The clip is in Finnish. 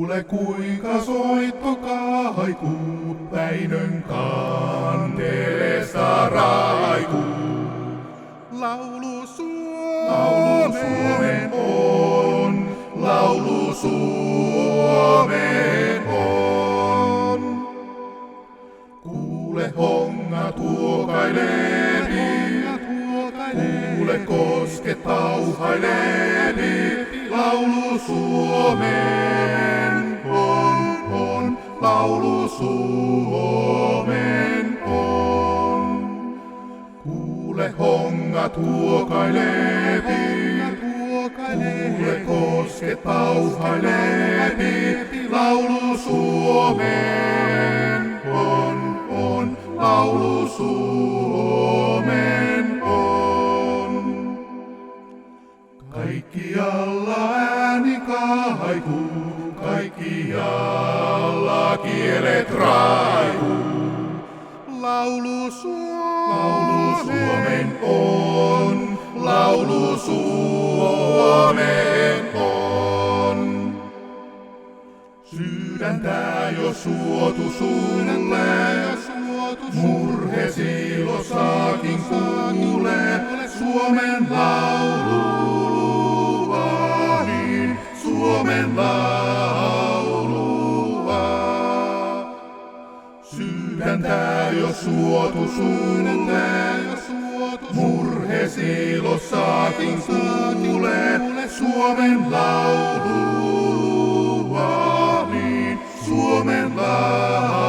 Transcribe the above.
Kuule kuinka soitto kaikuu, Väinön kanteleesta raikuu. Laulu Suomen on, laulu Suomen on. Kuule honga tuokailevi, kuule koske tauhailevi, laulu Suomen on, laulu Suomen on. Kuule honga tuokailevi, kuule koske tauhailevi, laulu Suomen on, laulu Suomen on. Kaikkialla ääni kaikuu, kaikkialla kielet raikuu. Laulu Suomen on, laulu Suomen on. Sydäntä jo suotu sulle, murhesi ilossakin kuule, Suomen laulua, niin Suomen laulua. Sydäntä jo suotu sulle, murhesi ilossakin kuule, Suomen laulua, niin Suomen laulua.